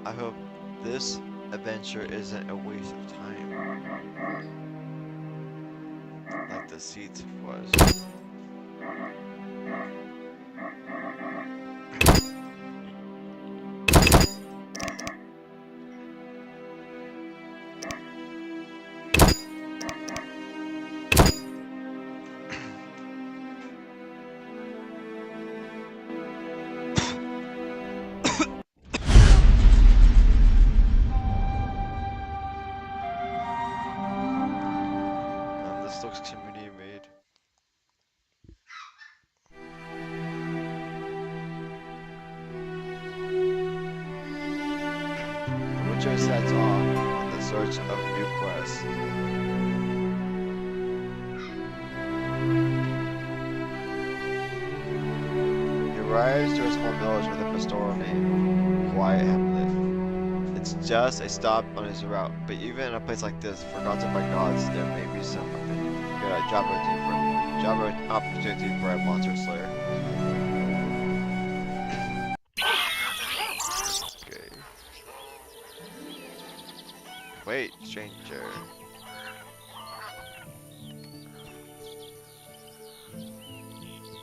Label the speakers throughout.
Speaker 1: I hope this adventure isn't a waste of time, like the seat was. This looks community made. The Witcher sets off in the search of new quests. He arrives to a small village with a pastoral name, Quiet Hamlet. It's just a stop on his route, but even in a place like this, forgotten by gods, there may be some good job opportunity for a monster slayer. Okay. Wait, stranger.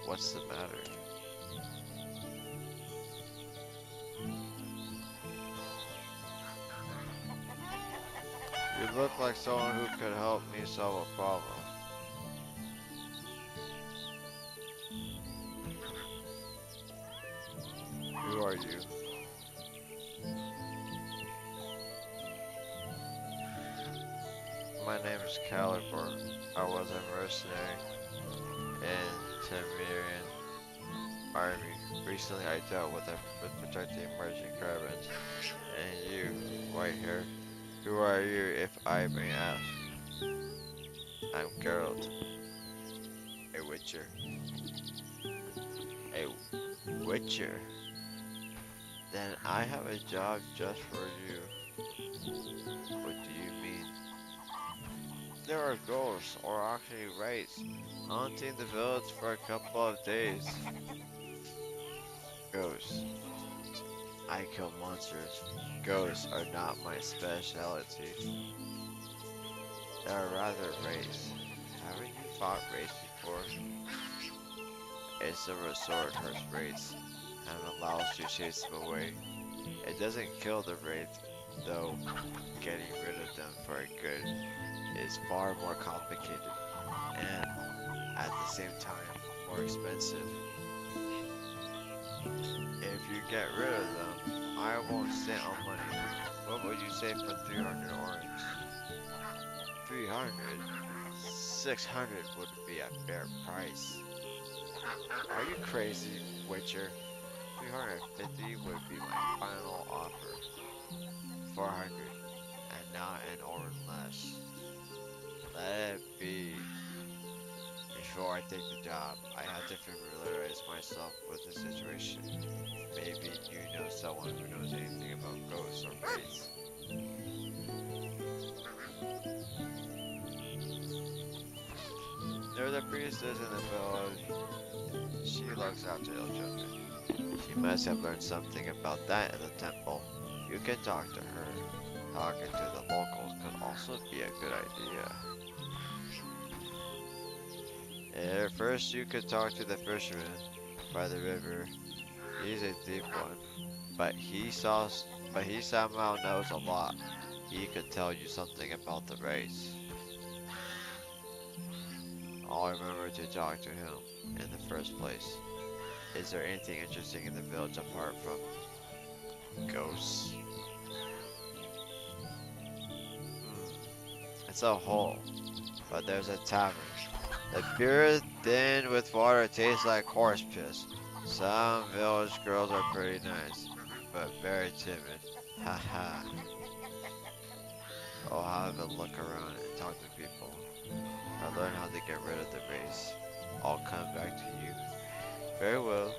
Speaker 1: What's the matter? You look like someone who could help me solve a problem. Who are you? My name is Caliber. I was a mercenary in Temerian army. Recently I dealt with protecting emerging caravans. And you, white hair, who are you if I may ask? I'm Geralt, a witcher. A witcher? Then I have a job just for you. What do you mean? There are ghosts, or actually wraiths, haunting the village for a couple of days. Ghosts. I kill monsters. Ghosts are not my specialty. They are rather wraiths. Haven't you fought wraiths before? It's a resort hurts wraiths and allows you to chase them away. It doesn't kill the wraith, though getting rid of them for good is far more complicated and at the same time more expensive. If you get rid of them, I won't sit on money. What would you say for 300 orange? 300? 600 would be a fair price. Are you crazy, Witcher? 350 would be my final offer. 400, and not an orange less. Let it be. Before I take the job, I have to familiarize myself with the situation. Maybe you know someone who knows anything about ghosts or wraiths. There's a priestess in the village. She looks after ill children. She must have learned something about that in the temple. You can talk to her. Talking to the locals could also be a good idea. First, you could talk to the fisherman by the river. He's a deep one, but he somehow knows a lot. He could tell you something about the race. I'll remember to talk to him in the first place. Is there anything interesting in the village apart from ghosts? It's a hole, but there's a tavern. The beer thin with water tastes like horse piss. Some village girls are pretty nice, but very timid. Haha. I'll have a look around and talk to people. I learn how to get rid of the race. I'll come back to you. Very well.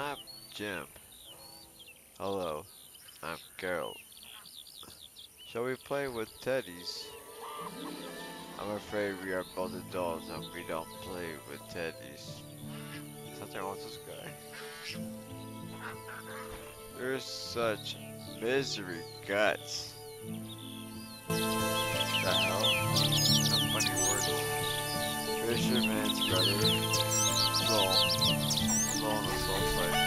Speaker 1: I'm Jim. Hello, I'm Carol. Shall we play with teddies? I'm afraid we are both adults and we don't play with teddies. Something wrong with this guy. There's such misery guts. The hell? How funny words. Fisherman's brother. Slow on the slow side.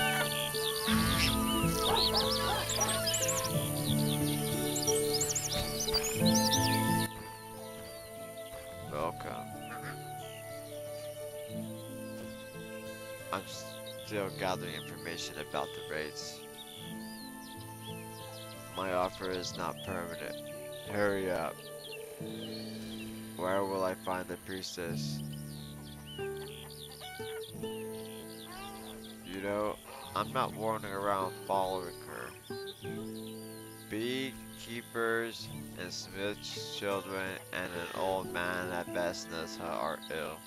Speaker 1: Welcome. I'm still gathering information about the Wraiths. My offer is not permanent. Hurry up. Where will I find the priestess? You know, I'm not wandering around following her. Beekeepers and smiths' children and an old man at best knows her are ill.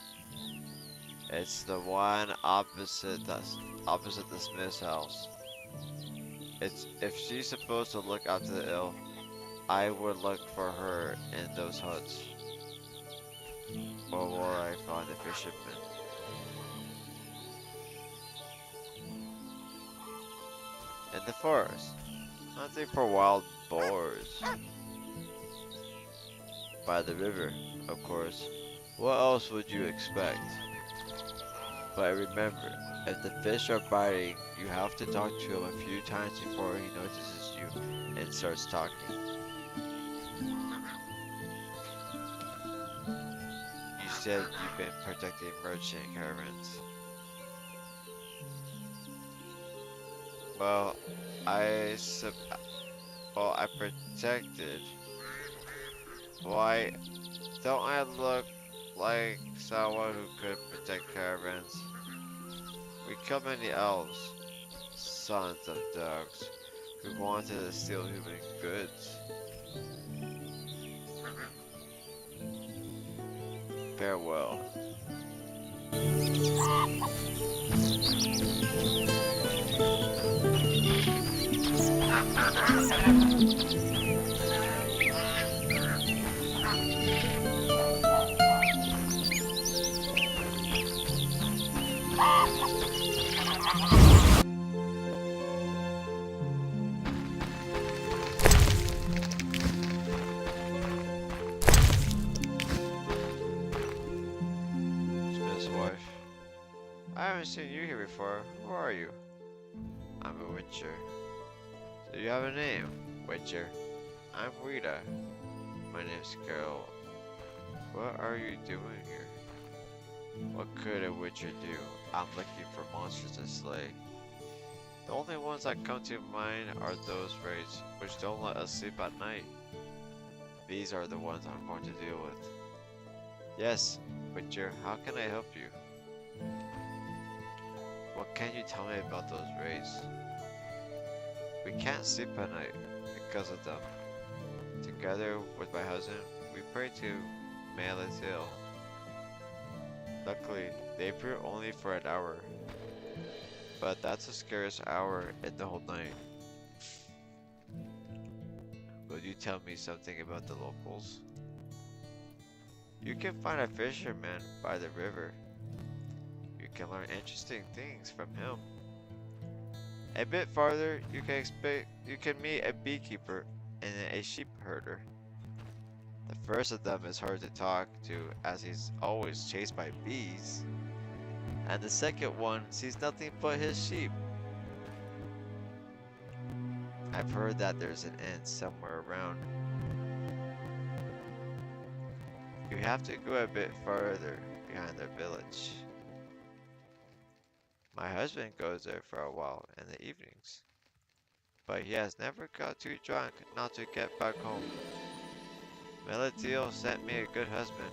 Speaker 1: It's the one opposite the smith's house. If she's supposed to look after the ill, I would look for her in those huts. Or will I find the fisherman? In the forest, hunting for wild boars. By the river, of course. What else would you expect? But remember, if the fish are biting, you have to talk to him a few times before he notices you and starts talking. You said you've been protecting merchant caravans. Well, I protected. Why don't I look like someone who could protect caravans? We killed many elves, sons of dogs, who wanted to steal human goods. Farewell. Smith's wife. I haven't seen you here before. Who are you? I'm a witcher. So you have a name, witcher. I'm Rita. My name's Carol. What are you doing here? What could a witcher do? I'm looking for monsters to slay. The only ones that come to mind are those Wraiths, which don't let us sleep at night. These are the ones I'm going to deal with. Yes, witcher, how can I help you? What can you tell me about those Wraiths? We can't sleep at night because of them. Together with my husband, we pray to Hamlet. Luckily, they appear only for an hour. But that's the scariest hour in the whole night. Will you tell me something about the locals? You can find a fisherman by the river. You can learn interesting things from him. A bit farther, you can meet a beekeeper and a sheep herder. The first of them is hard to talk to as he's always chased by bees. And the second one sees nothing but his sheep. I've heard that there's an inn somewhere around. You have to go a bit farther behind the village. My husband goes there for a while in the evenings, but he has never got too drunk not to get back home. Melitio sent me a good husband,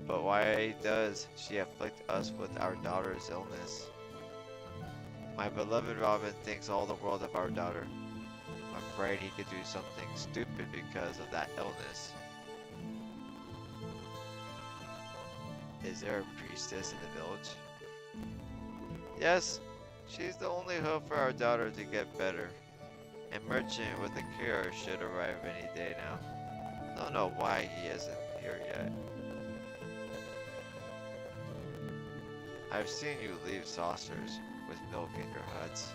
Speaker 1: but why does she afflict us with our daughter's illness? My beloved Robin thinks all the world of our daughter. I'm afraid he could do something stupid because of that illness. Is there a priestess in the village? Yes, she's the only hope for our daughter to get better. A merchant with a cure should arrive any day now. I don't know why he isn't here yet. I've seen you leave saucers with milk in your huts.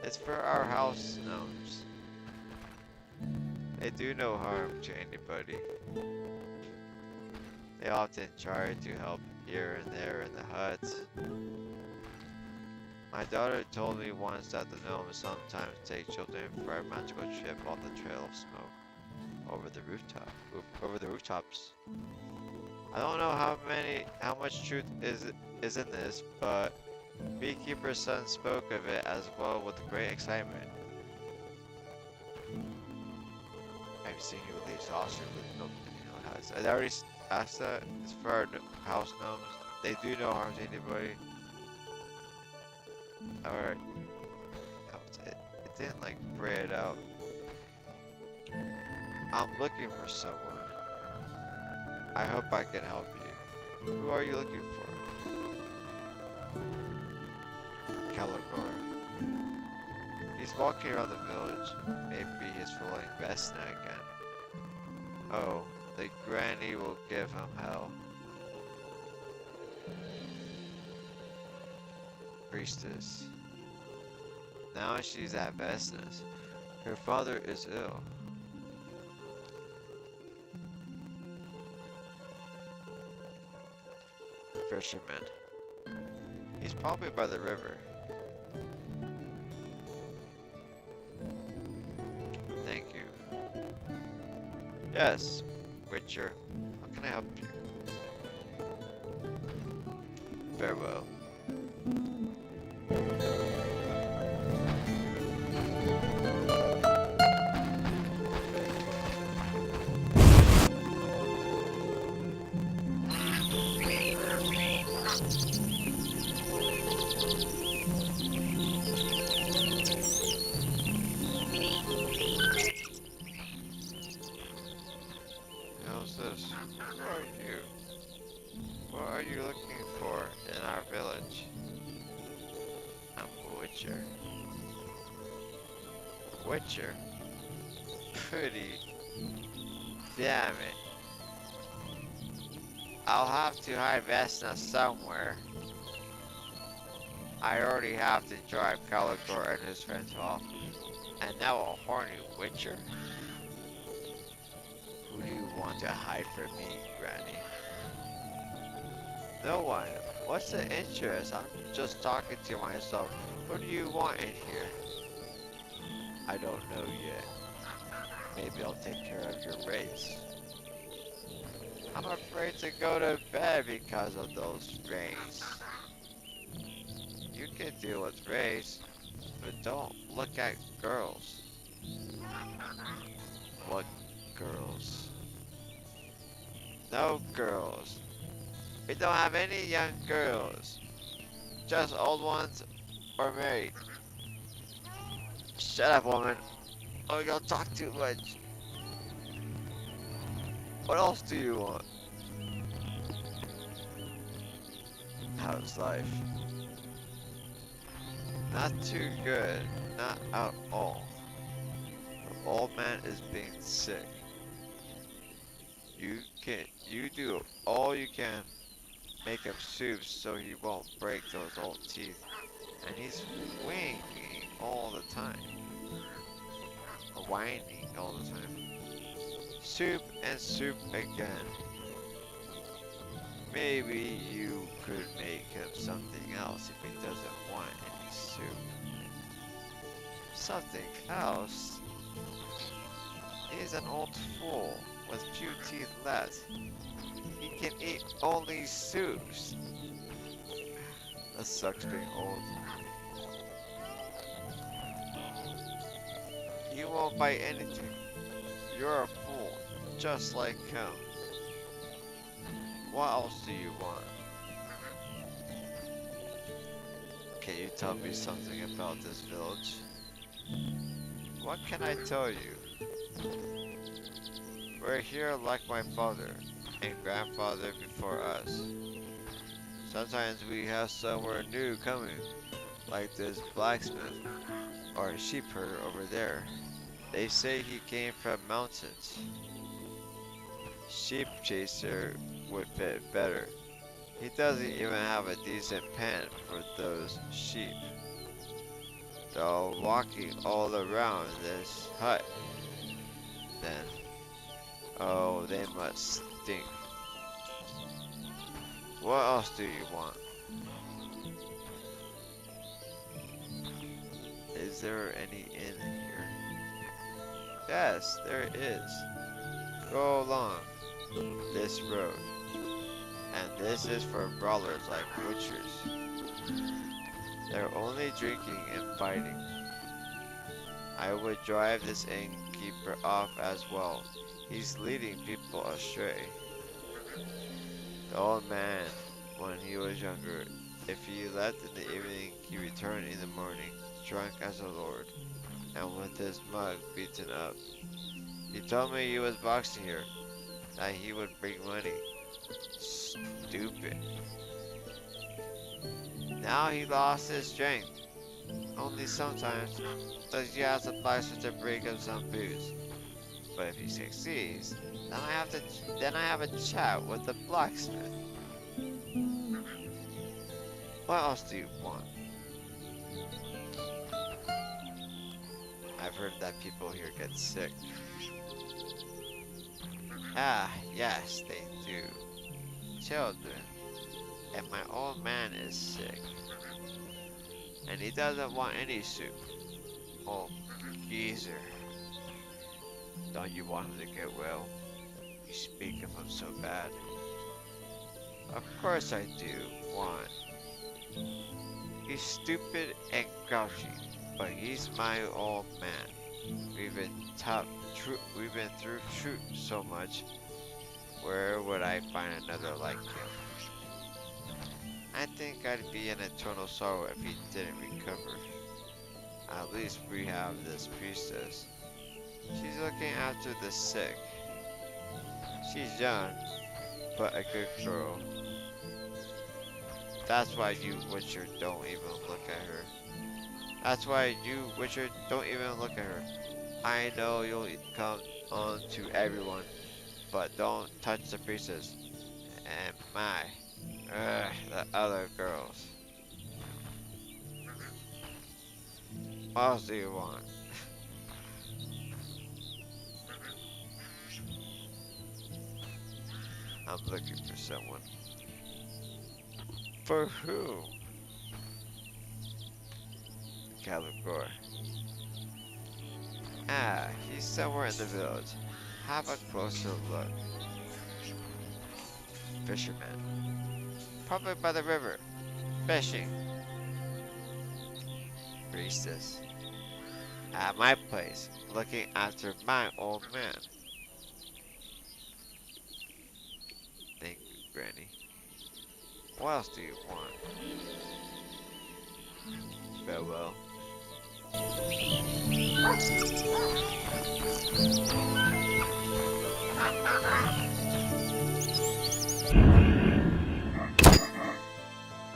Speaker 1: It's for our house gnomes. They do no harm to anybody. They often try to help here and there in the huts. My daughter told me once that the gnomes sometimes take children for a magical trip on the trail of smoke over the rooftops. I don't know how much truth is in this, but Beekeeper's son spoke of it as well with great excitement. I've seen you leave saucer with milk in your house. I already asked that. It's for our house gnomes. They do no harm to anybody. Alright. It didn't like spray it out. I'm looking for someone. I hope I can help you. Who are you looking for? Caligor. He's walking around the village. Maybe he's fooling Vesna again. Oh, the granny will give him hell. Priestess. Now she's at Vesna's. Her father is ill. Fisherman. He's probably by the river. Thank you. Yes, Witcher. How can I help you? Farewell. How's this? Who are you? What are you looking for in our village? I'm a Witcher. Witcher? Pretty. Damn it. I'll have to hide Vesna somewhere. I already have to drive Caligor and his friends off. And now a horny Witcher? Who do you want to hide from me, Granny? No one. What's the interest? I'm just talking to myself. What do you want in here? I don't know yet. Maybe I'll take care of your Wraiths. I'm afraid to go to bed because of those Wraiths. You can deal with Wraiths, but don't look at girls. What girls? No girls. We don't have any young girls. Just old ones or married. Shut up, woman. Oh, you don't talk too much. What else do you want? How's life? Not too good. Not at all. The old man is being sick. You do all you can. Make him soup so he won't break those old teeth. And he's whinging all the time. Or whining all the time. Soup and soup again. Maybe you could make him something else if he doesn't want any soup. Something else? He's an old fool with few teeth left. He can eat only soups. That sucks being old. He won't buy anything. You're a fool, just like him. What else do you want? Can you tell me something about this village? What can I tell you? We're here like my father and grandfather before us. Sometimes we have somewhere new coming, like this blacksmith or a sheep herder over there. They say he came from mountains. Sheep chaser would fit better. He doesn't even have a decent pen for those sheep. They're all walking all around this hut. then. Oh, they must stink. What else do you want? Is there any inn here? Yes, there is. Go along this road. And this is for brawlers like butchers. They're only drinking and fighting. I would drive this innkeeper off as well. He's leading people astray. The old man, when he was younger, if he left in the evening, he returned in the morning, drunk as a lord, and with his mug beaten up. He told me he was boxing here, that he would bring money. Stupid. Now he lost his strength. Only sometimes does he have the blacksmith to bring him some booze. But if he succeeds, then I have a chat with the blacksmith. What else do you want? I've heard that people here get sick. Ah, yes, they do. Children. And my old man is sick. And he doesn't want any soup. Oh, geezer. Don't you want him to get well? You speak of him so bad. Of course I do want. He's stupid and grouchy, but he's my old man. We've been through truth so much. Where would I find another like him? I think I'd be in eternal sorrow if he didn't recover. At least we have this priestess. She's looking after the sick. She's young, but a good girl. That's why you, Witcher, don't even look at her. That's why you, Witcher, don't even look at her. I know you'll come on to everyone, but don't touch the priestess. And the other girls. What else do you want? I'm looking for someone. For who? Caligor. Ah, he's somewhere in the village. Have a closer look. Fisherman. Probably by the river. Fishing. Priestess. At my place, looking after my old man. Thank you, Granny. What else do you want? Farewell. I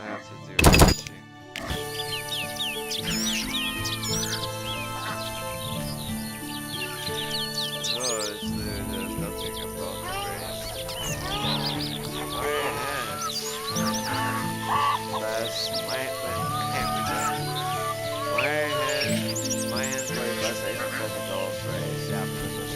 Speaker 1: have to do fishing. Oh, there's nothing about the race. My hands. My hands play less than $8 race. Yeah, because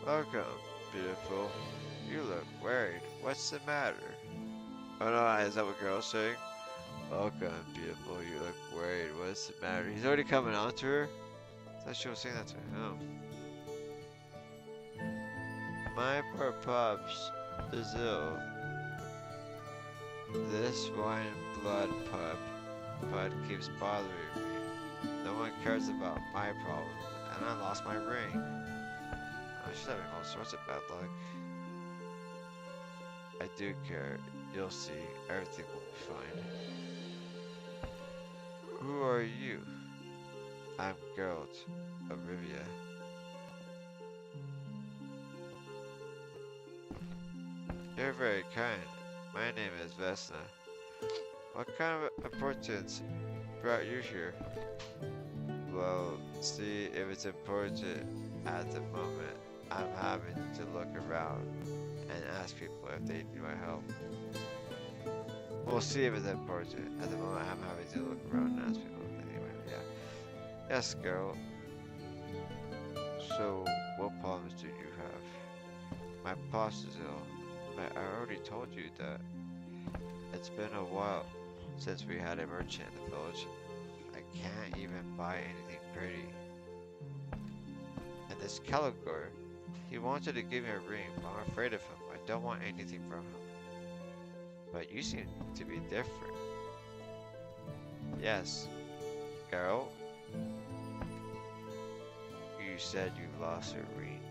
Speaker 1: welcome, beautiful. You look worried. What's the matter? Oh no, is that what girl's saying? Welcome, beautiful. You look worried. What's the matter? He's already coming on to her? I thought she was saying that to him. My poor pups is ill. This wine blood pup keeps bothering me. No one cares about my problems, and I lost my ring. She's having all sorts of bad luck. I do care. You'll see, everything will be fine. Who are you? I'm Geralt of Rivia. You're very kind. My name is Vesna. What kind of importance brought you here? Well, see if it's important at the moment. I'm having to look around and ask people if they need my help. We'll see if it's important. At the moment, I'm having to look around and ask people if they need my help. Yeah. Yes, girl. So, what problems do you have? My boss is ill. I already told you that. It's been a while since we had a merchant in the village. I can't even buy anything pretty. And this Caligor, he wanted to give me a ring, but I'm afraid of him. I don't want anything from him. But you seem to be different. Yes, girl. You said you lost a ring.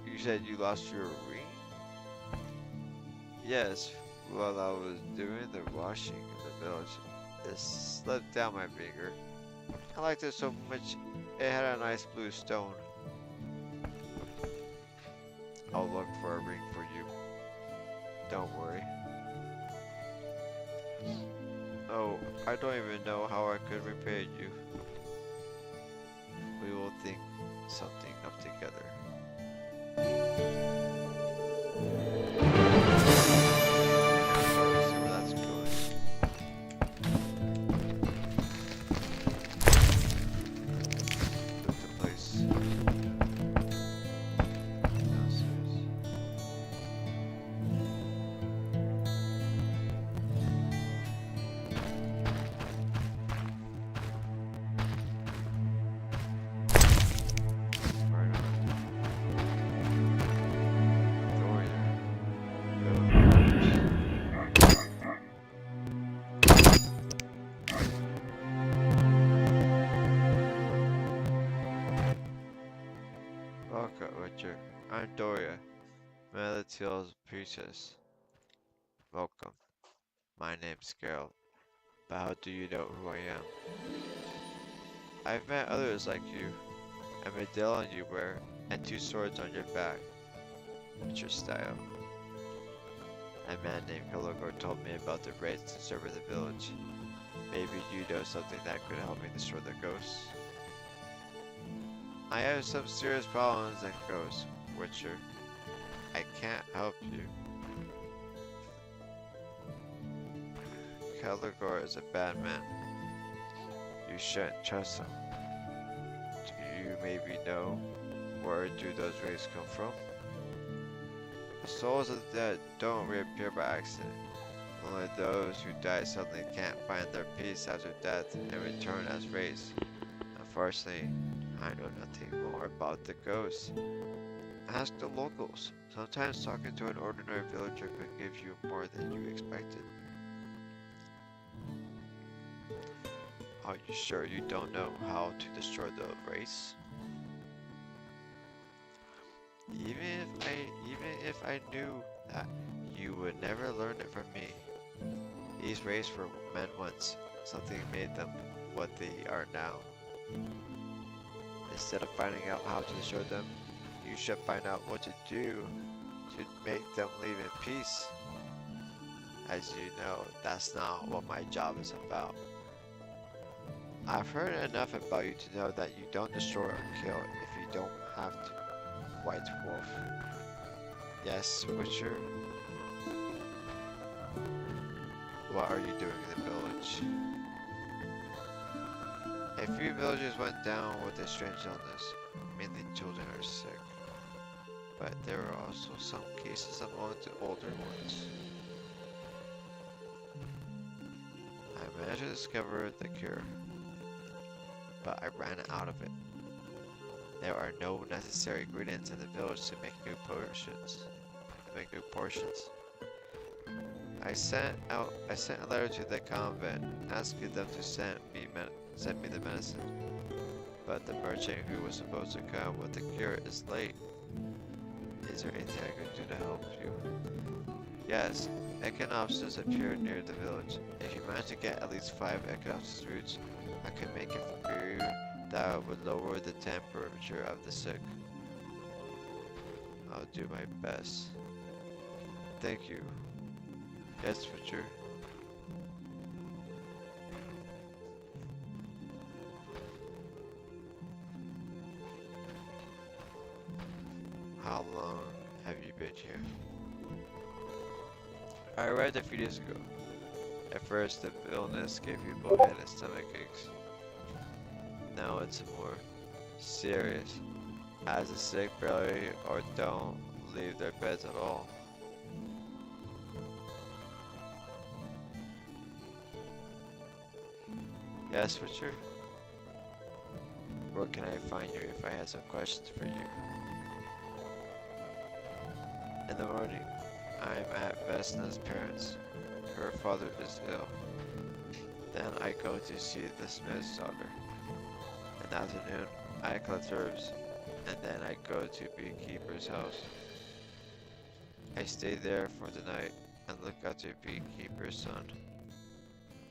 Speaker 1: You said you lost your ring? Yes, while I was doing the washing in the village, it slipped down my finger. I liked it so much, it had a nice blue stone. I'll look for a ring for you. Don't worry. Oh, I don't even know how I could repay you. We will think something up together. See where that's going. Look the place. Downstairs. Right on. Door there. Welcome, Witcher. I'm Doria, Melatiel's priestess. Welcome. My name's Geralt, but how do you know who I am? I've met others like you, a medallion you wear, and 2 swords on your back. What's your style? A man named Caligor told me about the Wraiths that serve the village. Maybe you know something that could help me destroy the ghosts. I have some serious problems and ghosts, Witcher. I can't help you. Caligor is a bad man. You shouldn't trust him. Do you maybe know where do those wraiths come from? The souls of the dead don't reappear by accident. Only those who die suddenly can't find their peace after death and return as wraiths. Unfortunately, I know nothing more about the ghosts. Ask the locals. Sometimes talking to an ordinary villager could give you more than you expected. Are you sure you don't know how to destroy the wraiths? Even if I knew that, you would never learn it from me. These wraiths were men once. Something made them what they are now. Instead of finding out how to destroy them, you should find out what to do to make them live in peace. As you know, that's not what my job is about. I've heard enough about you to know that you don't destroy or kill if you don't have to. White Wolf. Yes, Witcher? What are you doing in the village? A few villagers went down with a strange illness. Mainly children are sick. But there are also some cases among the older ones. I managed to discover the cure, but I ran out of it. There are no necessary ingredients in the village to make new potions. I sent a letter to the convent asking them to send me the medicine, but the merchant who was supposed to come with the cure is late. Is there anything I could do to help you? Yes, Echinopsis appear near the village. If you manage to get at least 5 Echinopsis roots, I can make a brew that would lower the temperature of the sick. I'll do my best. Thank you. Yes, Witcher. How long have you been here? I arrived a few days ago. At first, the illness gave me bloated and stomach aches. Now it's more serious, as the sick barely or don't leave their beds at all. Yes, Richard? Where can I find you if I had some questions for you? In the morning, I'm at Vesna's parents. Her father is ill. Then I go to see the smith's daughter. In the afternoon, I collect herbs, and then I go to Beekeeper's house. I stay there for the night and look after Beekeeper's son.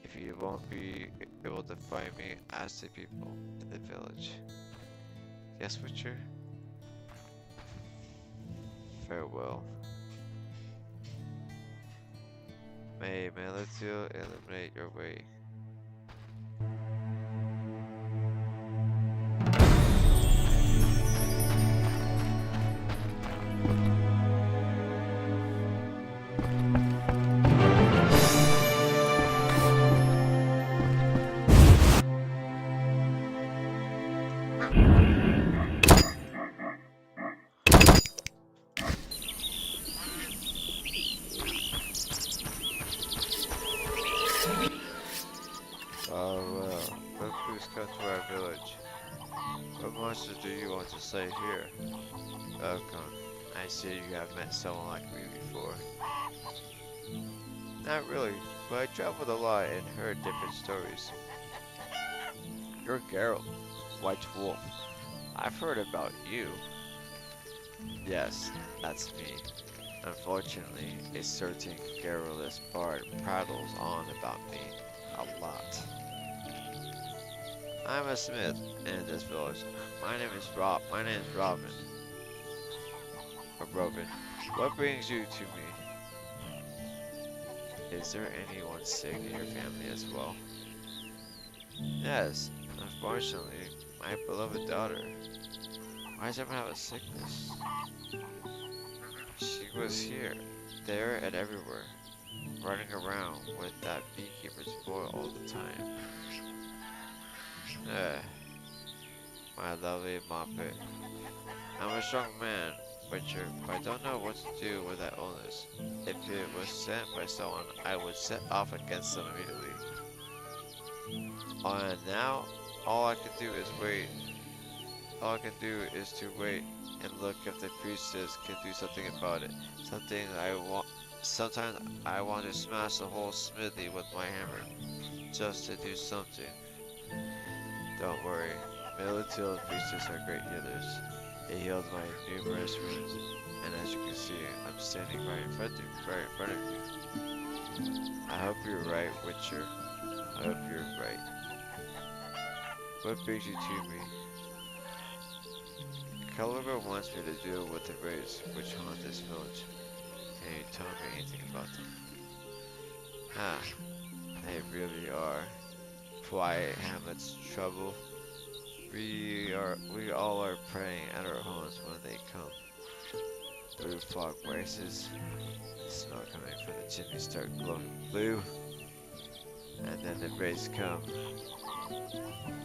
Speaker 1: If you won't be able to find me, ask the people in the village. Yes, Witcher? Farewell. May Melitil illuminate your way. Come to our village. What monsters do you want to slay here? Welcome. I see you have met someone like me before. Not really, but I traveled a lot and heard different stories. You're Geralt, White Wolf. I've heard about you. Yes, that's me. Unfortunately, a certain garrulous bard prattles on about me a lot. I'm a smith in this village. My name is Robin. Or Robin. What brings you to me? Is there anyone sick in your family as well? Yes, unfortunately, my beloved daughter. Why does everyone have a sickness? She was here, there, and everywhere, running around with that beekeeper's boy all the time. My lovely Moppet. I'm a strong man, Witcher, but I don't know what to do with that illness. If it was sent by someone, I would set off against them immediately. And now, all I can do is wait. All I can do is to wait and look if the priestess can do something about it. Sometimes I want to smash the whole smithy with my hammer, just to do something. Don't worry, Melitil and priestess are great healers. They healed my numerous wounds, and as you can see, I'm standing right in front of you. I hope you're right, Witcher. I hope you're right. What brings you to me? Caliber wants me to deal with the Wraiths which haunt this village. Can you tell me anything about them? Ah, they really are. Quiet Hamlet's trouble. We all are praying at our homes when they come. Blue fog rises. The smoke coming from the chimney start glowing blue. And then the Wraiths come.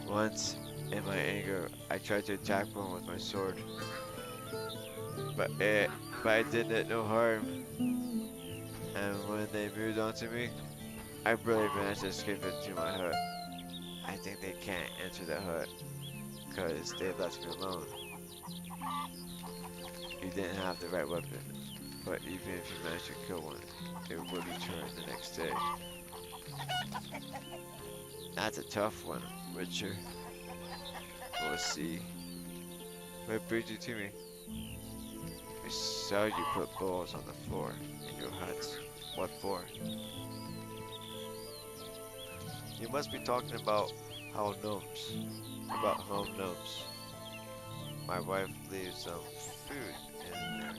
Speaker 1: Once, in my anger, I tried to attack one with my sword. But I did it no harm. And when they moved onto me, I barely managed to escape into my hut. I think they can't enter the hut, cause they left me alone. You didn't have the right weapon, but even if you managed to kill one, it would return the next day. That's a tough one, Witcher. We'll see. What brings you to me? I saw you put balls on the floor, and Your huts. What for? You must be talking about how gnomes. About home gnomes. My wife leaves some food in there.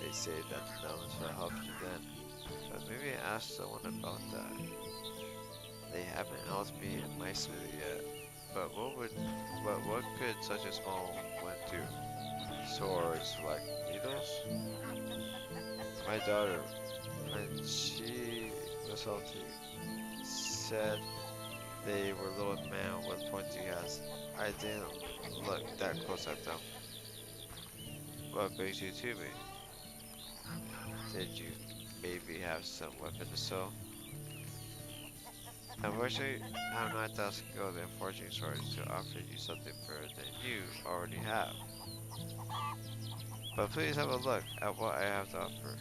Speaker 1: They say that the gnomes will help you then. But maybe ask someone about that. They haven't helped me in my city yet. But what could such a small one do? Swords like needles? My daughter, when she was healthy, said they were little men with pointy heads. I didn't look that close at them. What brings you to me? Did you maybe have some weapon to sell? Unfortunately, I'm not that skilled in forging swords to offer you something better than you already have. But please have a look at what I have to offer.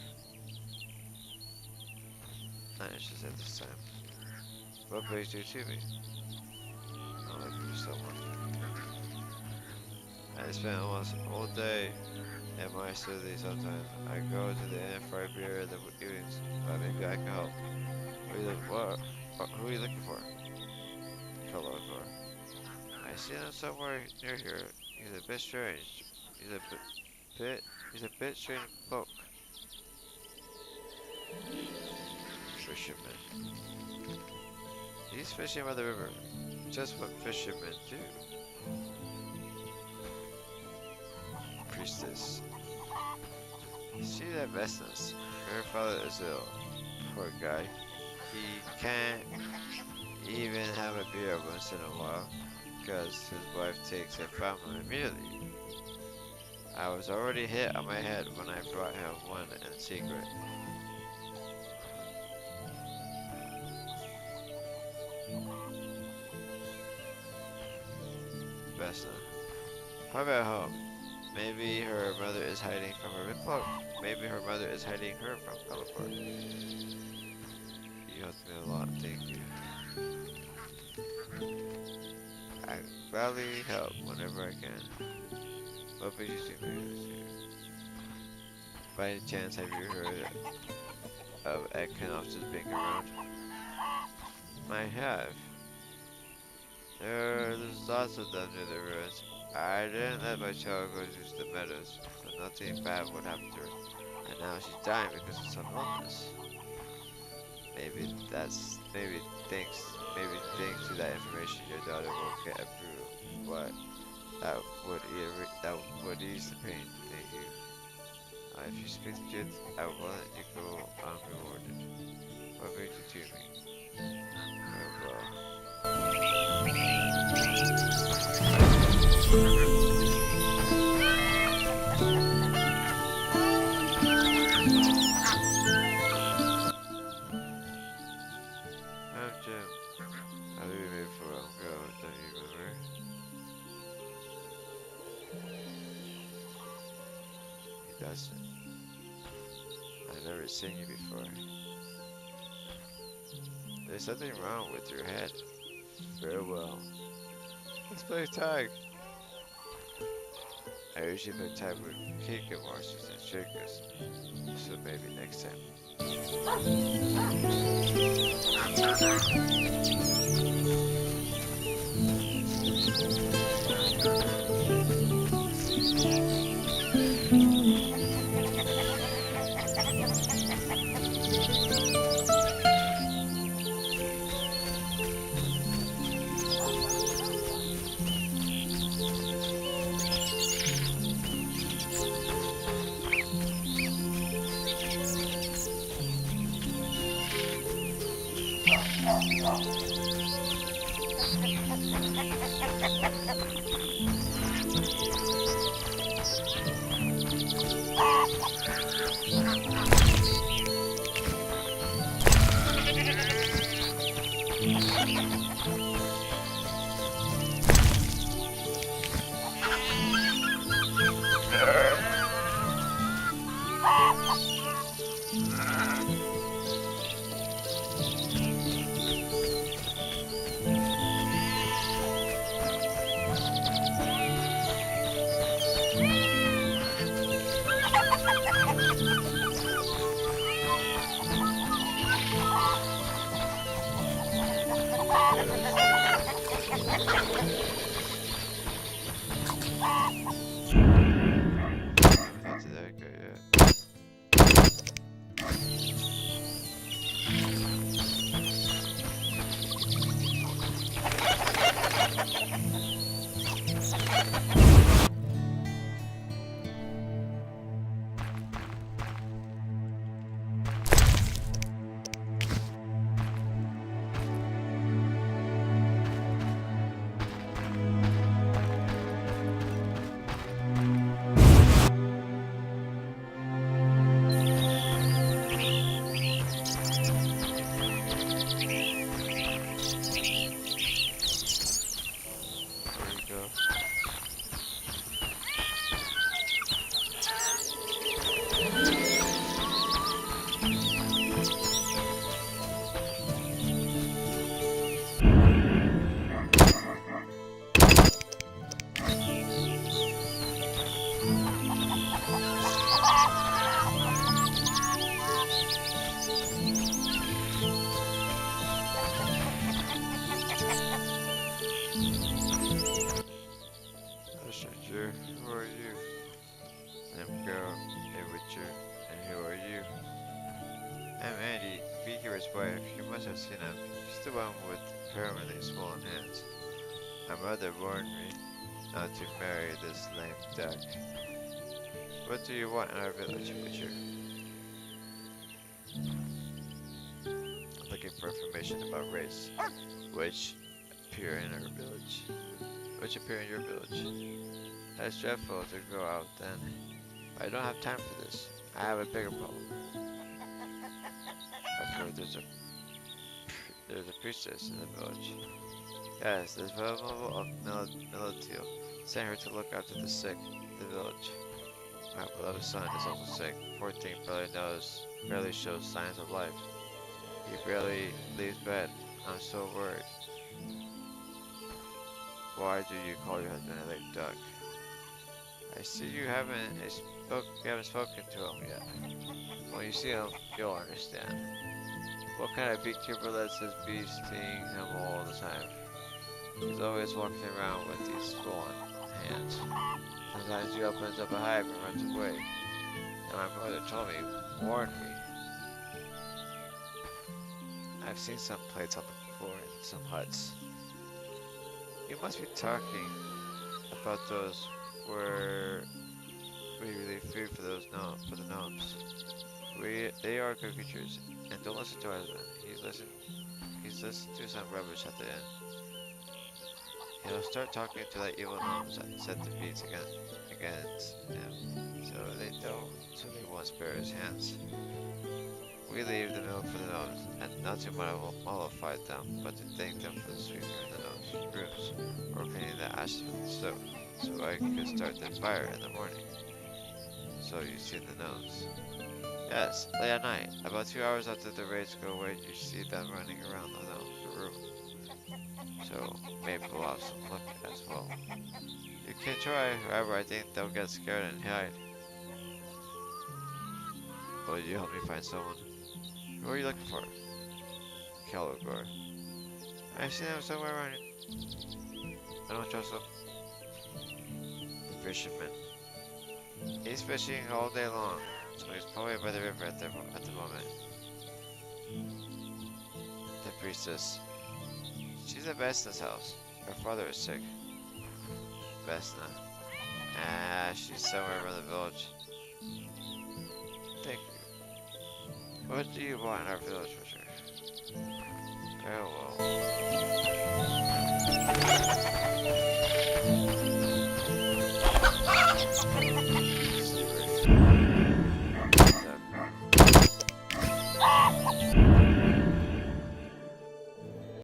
Speaker 1: Not interested this time. What brings you to me? I'll look for someone. I spent almost a whole day in my city sometimes. I go to the inn for a beer in the evenings, but maybe I can help. Who are you looking for? Fellow for. I see him somewhere near here. He's a bit strange. He's a bit strange bloke. Fisherman. He's fishing by the river. Just what fishermen do. Priestess. See that restless. Her father is ill. Poor guy. He can't even have a beer once in a while because his wife takes it from him immediately. I was already hit on my head when I brought him one in secret. Vesna. How about home? Maybe her mother is hiding from her cloak. Maybe her mother is hiding her from Teleport. You helped me a lot, thank you. I gladly help whenever I can. What brings you to me? By any chance, have you heard of Equinox's being around? I have. There's lots of them near the ruins. I didn't let my child go to the meadows, so nothing bad would happen to her. And now she's dying because of some illness. Maybe thanks to that information, your daughter will get a brew. What? That would ease the pain. Thank you. If you speak the truth, I will let you go unrewarded. What brings you to me? Very well. Jim. How do you live for a girl? Don't you remember? He doesn't. I've never seen you before. There's something wrong with your head. Farewell. Let's play tag. I usually play tag with Kika monsters and shakers, so maybe next time. Not to that guy yet. Stranger, who are you? I'm girl, a witcher, and who are you? I'm Andy, Beaker's wife. You must have seen him. He's the one with permanently swollen hands. My mother warned me not to marry this lame duck. What do you want in our village, witcher? I'm looking for information about Wraiths, which appear in our village. Which appear in your village. That's dreadful to go out then. I don't have time for this. I have a bigger problem. I've heard there's a priestess in the village. Yes, there's venerable of Militiel. Sent her to look after the sick in the village. My beloved son is also sick. 14 barely shows signs of life. He barely leaves bed. I'm so worried. Why do you call your husband a lame duck? I see you haven't spoken to him yet. When you see him, you'll understand. What kind of beekeeper lets his bees sting him all the time? He's always walking around with these swollen hands. Sometimes he opens up a hive and runs away. And my mother told me, warned me. I've seen some plates on the floor in some huts. You must be talking about those where we relieve food for the gnomes. They are good creatures, and don't listen to our husband. He's listened to some rubbish at the end. He'll start talking to that evil gnomes and set the beats against him, so they won't spare his hands. We leave the milk for the gnomes, and not to mollify them, but to thank them for the sweetener in the gnomes' rooms, or cleaning the ashes from the stove, so I could start the fire in the morning. So you see the gnomes. Yes, late at night, about 2 hours after the raids go away, you see them running around the gnomes' room. So maybe we'll have some luck as well. You can try, however I think they'll get scared and hide. Will you help me find someone? Who are you looking for? Calogor. I've seen him somewhere around here. I don't trust him. The fisherman. He's fishing all day long, so he's probably by the river at the moment. The priestess. She's at Vesna's house. Her father is sick. Vesna. She's somewhere around the village. Thank you. What do you want in our village, Richard? Very well.